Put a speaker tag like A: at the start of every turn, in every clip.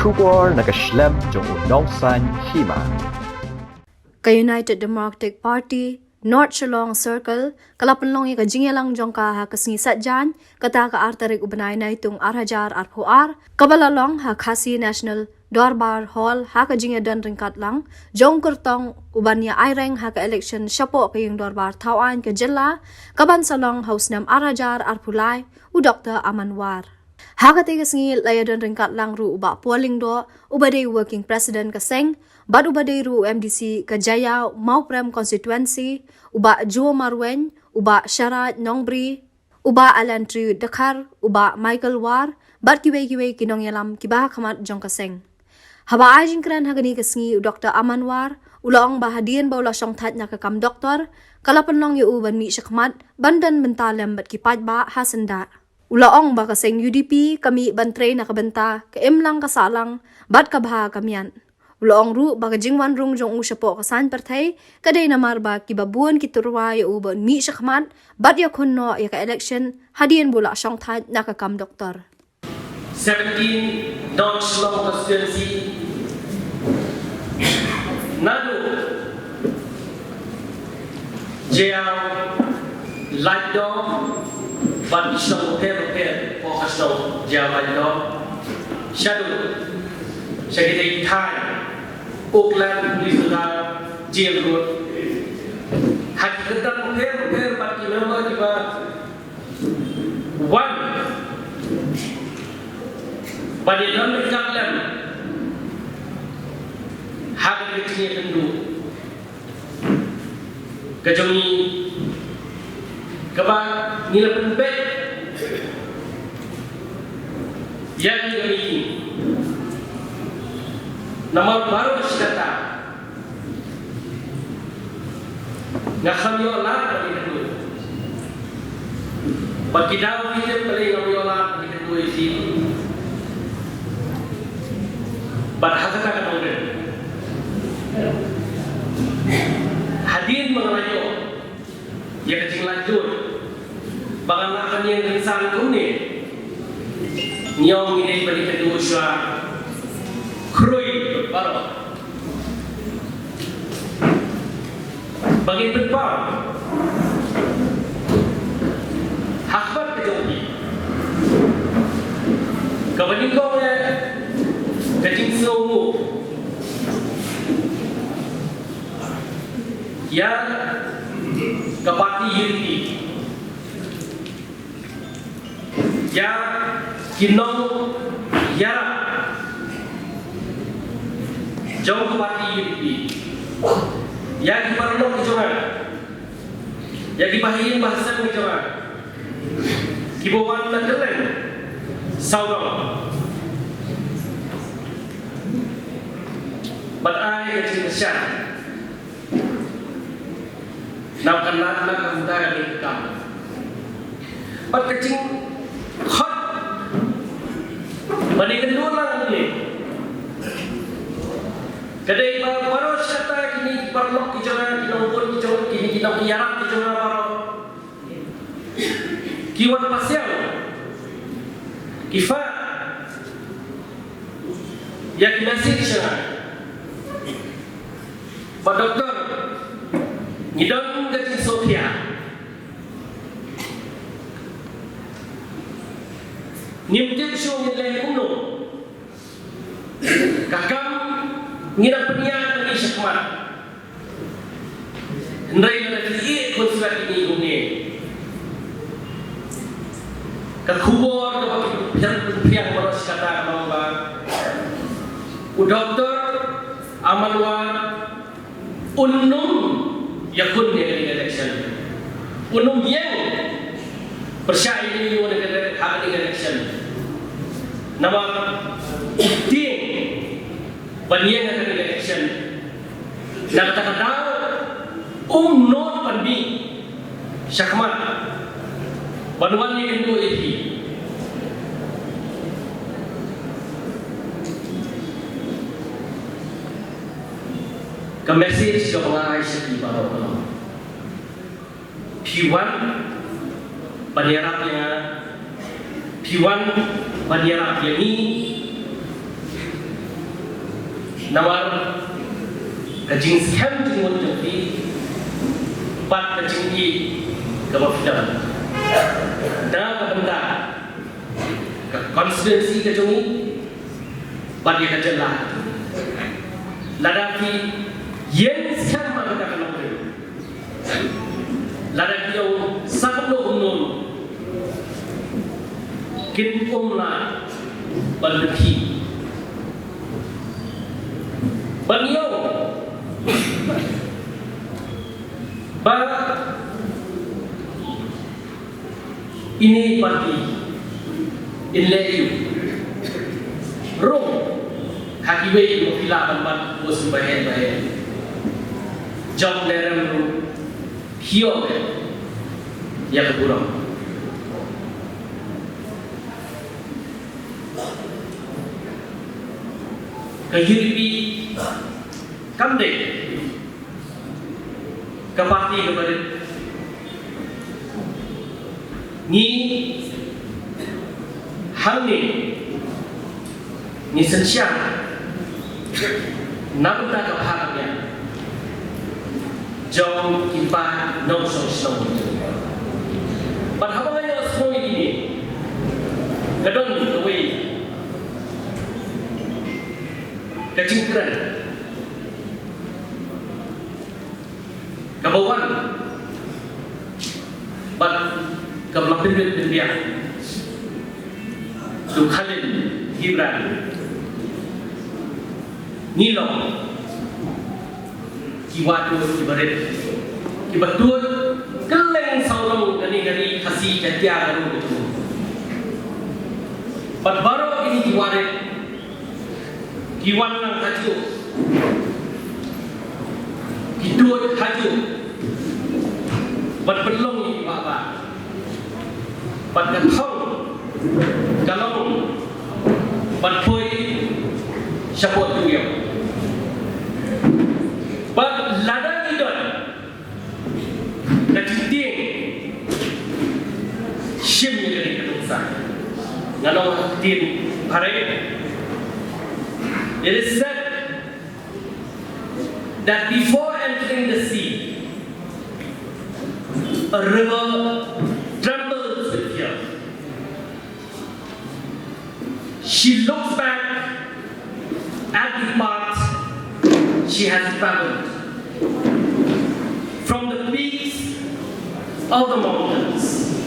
A: Kubor nakaslem jong unongsan hima.
B: Ka-United Democratic Party, North Shillong Circle, kalapanlong yung kajingilang jong ka kasngisat dyan, kata ka artarig ubanay na itong arhajar arhuar, kabalalong ha kasi National Dorbar Hall ha kajingadan ringkat lang, jong kurtong uban niya ayreng ha ka-election siya po kayong Dorbar Tawan ka jila, kabansalong house nam arhajar arpulay, u Dr. Amanwar. Hakatigas ngi layadan ringkat lang ru uba pualing do, ubaday working president kaseng, bad ubaday ru MDC Kajaya Mauprem constituency, uba Juo Marwen, uba Sharat Nongbri, uba Alan Triu Dakar, uba Michael War, bad kiwe kinong yalam kibaha kamat jong kaseng. Haba ajing kran hagani kasngi Dr. Amanwar, ulaong bahadian baula syong tat na kakam doktor, kalapan long yu uban mi syakmat, bandan bentalem bat kipat ba hasanda. Ulaong ba kaseng UDP kami bantre na kabenta, kaimlang kasalang, bat kabaha kamiyan. Ulaong ru baga jingwan rung jong usya po kasan partay, kaday namar ba kibabuan kiturwa yu uban mi syakmat, bat ya kunno ya ka-election, hadian bula syong tat na kakam doktor.
C: 17 North Shillong constituency Nanu Jiao Light Dog Ban Shillong Repair for Shillong Jiao Light Dog Shadow Secretary Thai Oakland Police Jail Road Hakikatan Repair Ban Member Kiba One Badi dalam rekam hak kecilnya tentu kejongi keba nilai penpet yang ini nama baru sekata ngahamiola bagi tentu bagi dalam kita paling ngahamiola bagi tentu isi Barhakata kan orang hadir mengenai ya kecil lanjut bagaimana yang insan kuni nyong ini bagi kedua syua krui baru bagi berpau hakbat kejoki kebanyakannya kecing semua yang kepati yuri yang kinong yara jauh kepati yuri yang diperlukan kejongan yang dibahayin bahasa kejongan kibawan negeren saudara Batai kecil besar, nak kenal nak kemudahan ini kamu. Bat kecil hot, bani kedua lang ini. Kedai baru kata kini perlu kijaran, kini umpun kijaran, kini kita kiarak kijaran baru. Kiwan pasial, kifa, ya kinasi kijaran. Pak Doktor, ngidong kecil Sofia, nimtip show nilai kuno, kakam ngidang penyiar bagi syakmat, hendai nanti konsulat ini gune, kakubor kepada pihak baros kata mamba, Doktor Amanwar Unum yakun dia dengan election. Unum yang persyai ini dengan hak dengan election. Nama Uting banian dengan election. Dan kata-kata not panbi syakmat banuan yang kedua ini. Kemesir sudah mengalami segi baru. Piwan banyaraknya Piwan banyarak ini nawar kajing scam jengwon jengki pat kajing i kabafidam da kabenda ka constituency kajongi pat ye kajela ladaki yen scam ma ka kalong ladaki yo saklo unon kin umla balki Banyo ba ini parti inleyu rom hakiwe mo pila ban bos bahen job leram ro hiyo ya keburang kehiripi kamde ke parti kepada ni hal ni senciang nak tak kebahagiaan jauh kita nong song padahal yang semua ini kedon away kecingkran kabawan bat kablapin dia tu Khalil Gibran nilong kiwatu kibaret kibatul keleng saulong gani kasih jatia garu itu bat baru ini kiwaret kiwan lang haju kidut haju bat belong ni baba bat kathong kalong bat poi syapot tu yo bat ladang idon najiting shim ni dari ketungsa ngalong tin pare. It is said that before entering the sea, a river trembles with fear. She looks back at the path she has traveled from the peaks of the mountains,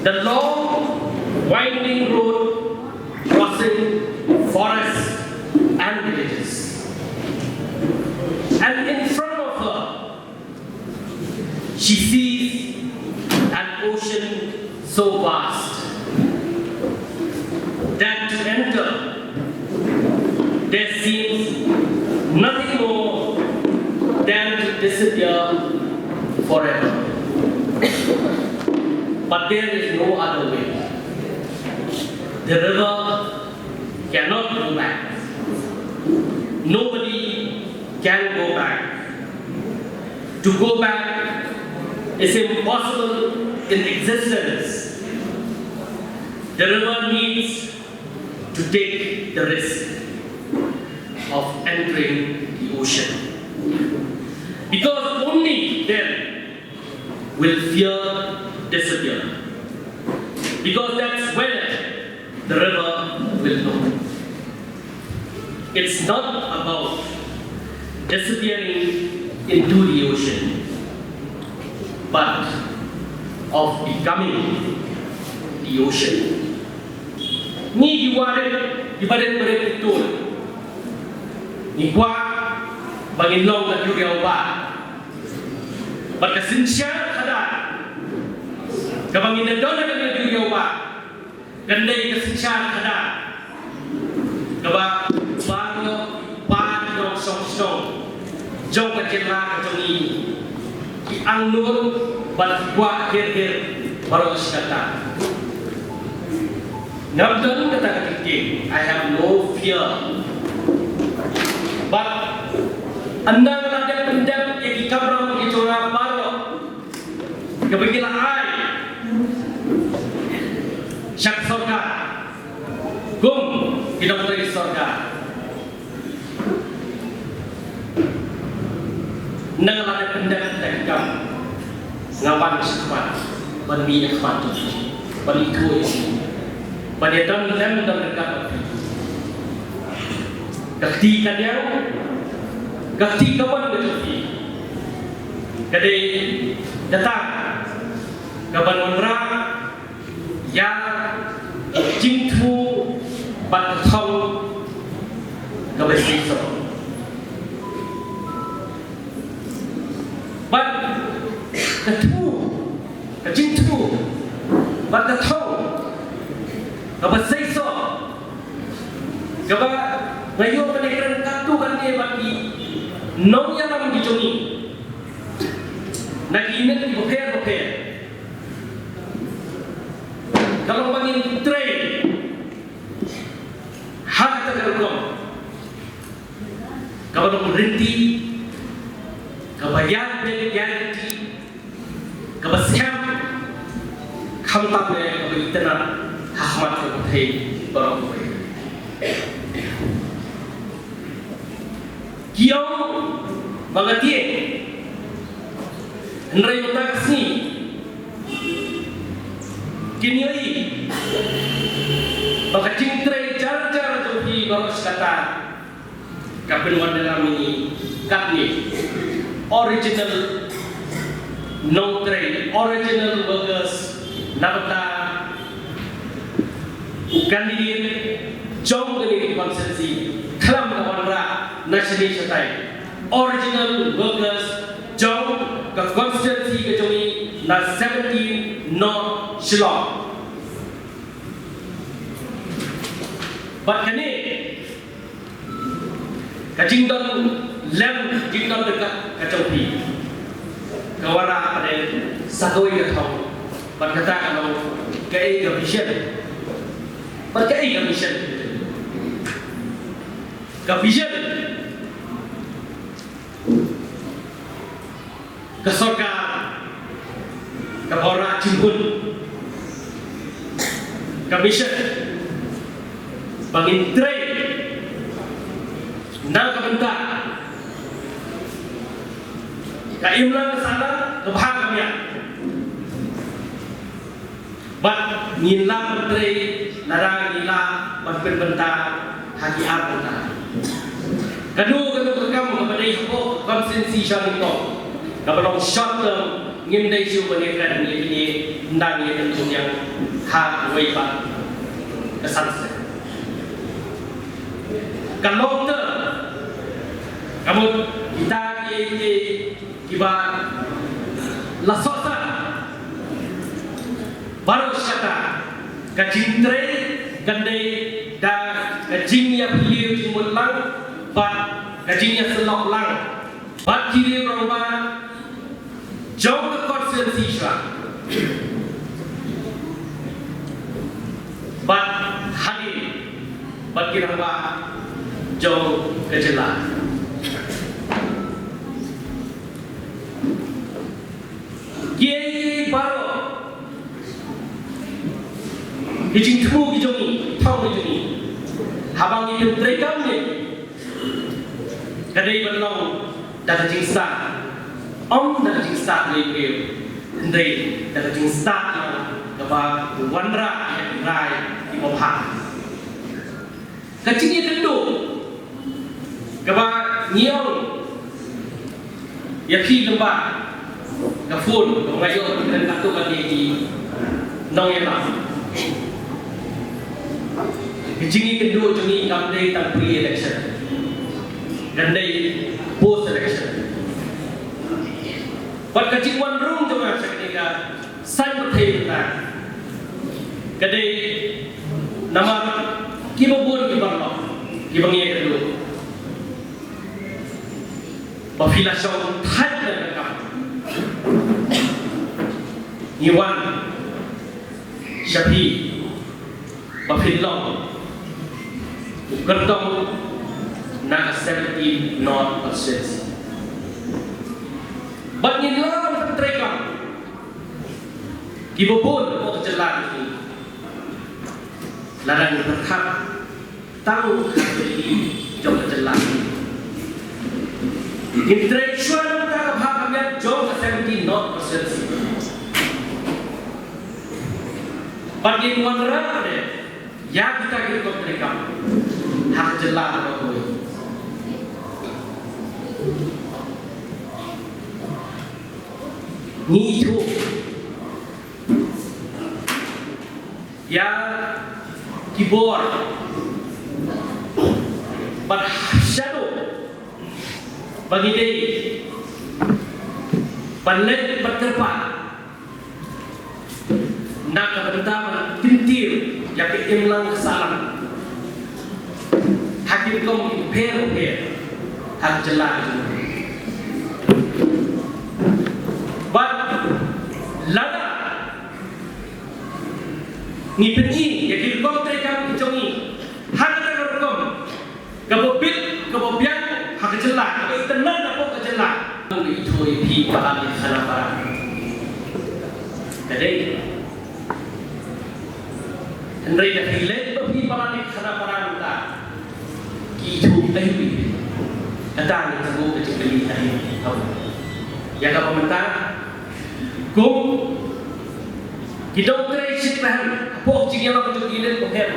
C: the long winding road crossing forests and villages, and in front of her she sees an ocean so vast that to enter there seems nothing more than to disappear forever. But there is no other way. The river cannot go back. Nobody can go back. To go back is impossible in existence. The river needs to take the risk of entering the ocean. Because only then will fear disappear. Because that's when the river will know. It's not about disappearing into the ocean, but of becoming the ocean. Ni ibarat itu. Ni kuat bagi long kat juga ubah. Berkesensial ada. Kabangin na doon na juga ubah. Gandai kesensial ada. Kaba bago paano song jong kacela kajongi ki ang nur bat kwa her baros kata nabdon kata ketik I have no fear but andang ada pendam yang dikabram itu orang baru kebegila ai syak sorga gum tidak dari sorga nang ada pendek tekam ngapan sepat bani ikhwan tu bani kuis bani dan dekat gakti kadiau gakti kawan betul kadai datang kawan wanra ya jingtu bat thau kabai siso bat katu kajingtu bat thau kabai siso kaba ngayon menekan katu kan dia bagi nong yang lam dijoni naginet di boker kalau bangin train hak tergolong kalau berhenti kebayang reality kebasihan khamtam ne kebitana hakmat ke barang kiau bagatie Nrai taksi kini baka cingtrai jar-jar johi baros kata kapeluan dalam ini katni original no tray original workers nabata candidate jong ini konsensi kalam kawanra nasional satai original workers jong ke konstitusi kecuali na 17 North Shillong. Bat kini kajingdon lem jingdon dekat kecuali kawara pada sakoi ketau bat kata kalau kei ke vision bat kei ke vision ke surga ke orang cimpun ke mission bangin train nang ke bentak ke imlan ke sana ke bahag kami bat nila menteri larang nila bat bentak haki bentak kedua kamu kepada ibu konsensi syarikat kalau short term ngim dai siu bani kan ini ndang ye tentu yang hak waifa kesan kalau term kamu kita ye kiba la sota baru kata kajintre gandai da kajing ya pilih timun lang bat kajing ya selok lang bat kiri orang jauh ke konsensi syah bat hadir bat kira jauh ke jelas kiai baru hijing temu hijungi tahu hijungi habang itu terekam ni kadai berlalu dah jingsa om dah jingsa lagi hendai dah jingsa kapa wanra rai di bawah kecingnya tentu kapa nyiong yaki lembah kafun ngayo dan kartu bagi di nong yang kecingnya kedua juni kamdai tak pre-election gandai post election. Pat kacing wan rung joma saknika san berthei ta. Kadai nama kibobon kibarlo kibangi kedua. Population thai mereka. Iwan Syafi Population Kertong na 17 North Constituency. But in lawan tertrekam, kibobon o jalan ini, larang berhak tahu hari ini jauh jalan. Intelektual kita Bagi wanra deh, ya kita ikut mereka hak jelas aku. Ni itu ya keyboard, but shadow bagi dia, balik berterpak. Nak kebentar pintir yang keimlang kesalahan hakim kau per hak jelas but lada ni penyi yang kau terkam kecongi hak terkam kabobit kabobian hak jelas kalau tenan apa kejelas itu ipi paling kenapa jadi Henry dah hilang bagi para ni kenapa orang tak hidup lagi. Datang ni tunggu kecil tadi. Ya kalau mentah, kum kita utrai siapa? Apa ciri yang kita gila bukan?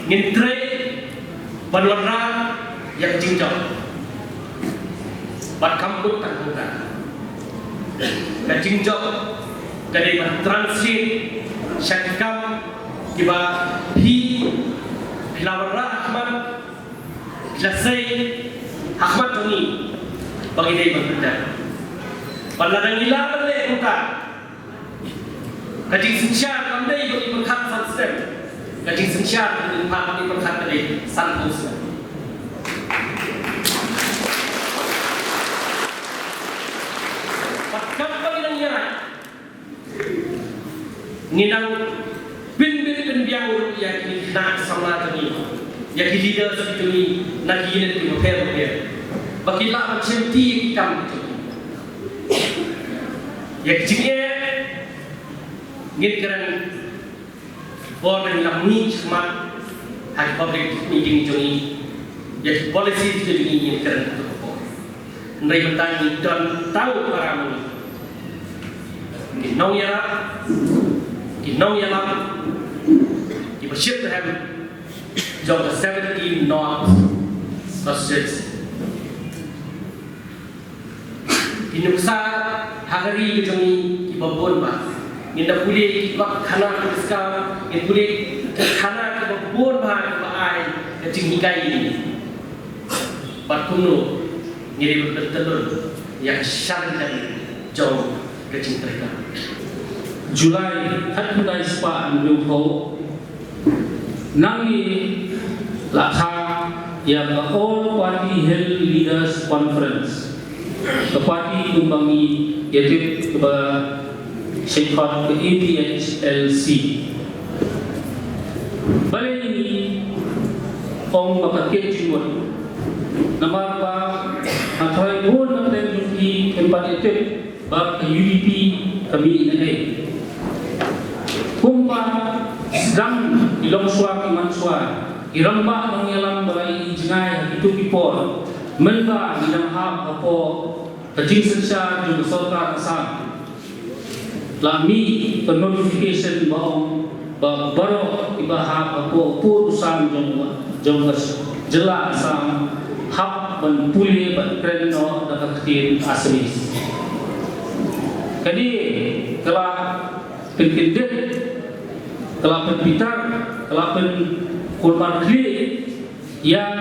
C: Ngintrai panwarna yang cincang, bat kampung tanggungan, dan cincang. Jadi transit syakam kiba hi hilawara Ahmad Lasai Ahmad ini bagi dia berbeda. Pada hilang oleh kita. Kajing sensyar kami bagi berkat sistem. Kajing sensyar bagi berkat dari santus. Nidang bin biang yang ini nak sama tadi, yang leader seperti ini nak ini di hotel. Bagilah macam ti kita itu. Yang jika ngitkan orang yang ni cuma hak public meeting ini, yang policy itu ini ngitkan itu. Mereka bertanya dan tahu orang ini. Nau ya lah, kita ship to heaven. Jauh 17 North Constituency. Ini besar hari itu ni kita pun bah. Kita boleh kita khana kita sekarang, kita boleh khana kita pun bah kita ay kecingkai ini. Berkuno, jadi bertelur yang syar'i dan jauh kecingkai.
D: Julai 19 Nungho Nangi Lakha yang All Party Held Leaders Conference the party kumbangi yaitu ke Syekhat ke APHLC balik ini Om Bakake Jumur nama apa antara pun nanti di tempat itu bak UDP kami ini kumpa sedang di longswa ki manswa iramba mengelang balai jengai itu kipor menba di dalam hak apa kecing sensar juga serta asam lami notification bahwa baru ibahak apa urusan jonggas jelas asam hak dan pulih dan kreno dan ketir asli jadi telah penkindet telah berbitar, telah berkorban klik yang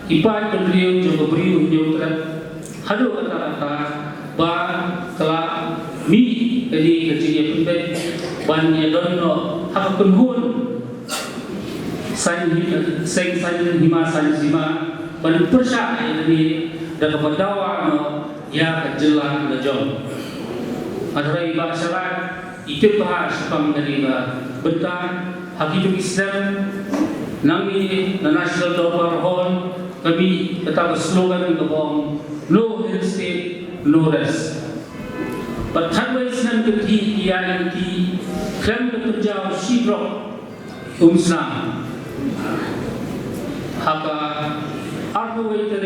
D: ipat beliau juga beriu beliau telah hadir kata-kata bah telah mi jadi kecilnya pendet banyak dono hak penhun san hima ban persya ini dan kepada ya kejelang lejong ada ibarat syarat itu bahas pemdari bentang hakikat Islam nami national Dobar Hall kami tetap slogan kebong no real estate no rest pertama Islam keti yang ki klaim bekerja sidro Islam haka aku itu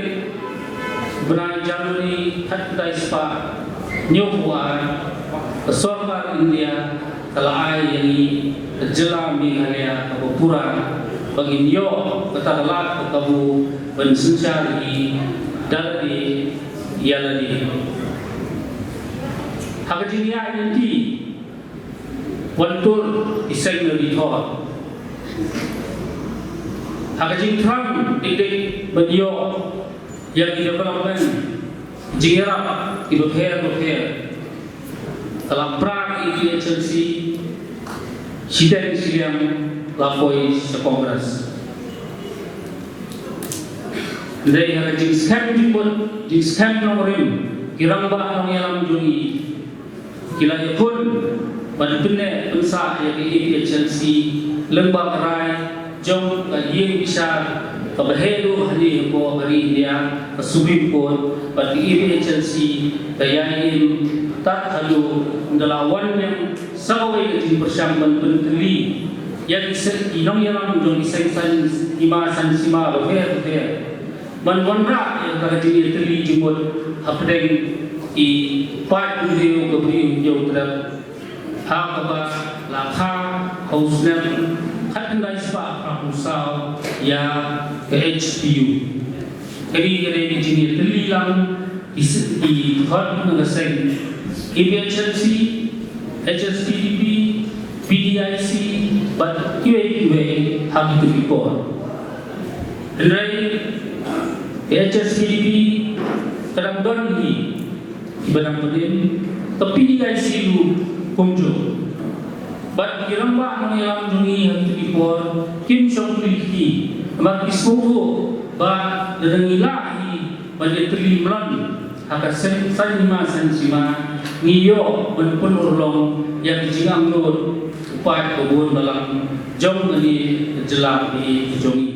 D: benar Januari 31 Nyokuan Sorkar India telah yang jelas Meghalaya Kapapura bagi Nyo katalat kekabu bensencari dari Yaladi. Hakajinia nanti wantur iseng lebih thor. Hakajin Trump didik beliau yang development jingerap di berher dalam perang ini Chelsea sidang sidang lapoi se Kongres. Dari hakajin scam jipun di scam nomorim kiramba nong yalam juni kila pun pada penne pensa yang ini Chelsea lembab rai jom yang bisa kabahelu hari ko hari dia subim ko pada ini Chelsea kayain tak halu dalawan yang sawai di persyamban penteri yang inong yang jom isengsan imasan sima roher manwanra yang kadang teri jemput hapdeng i pat video kabri jauh terap hakaba lakha hausnan khatandai spa prakusau ya ke HPU kali ini jenis teri lang i hot ngaseng IBHLC, HSPDP, PDIC, but QA have to report. And HSPDP kadang-kadang ini ibadah pedin, tapi PDIC lu kumjo. But kiramba yang juni have to report, kim syong pilih, mak ismoto, ba dadangilahi, pada terliman, haka sen sima niyo penurlong yang jingang nur upat kebun dalam jom ini jelas di jongi.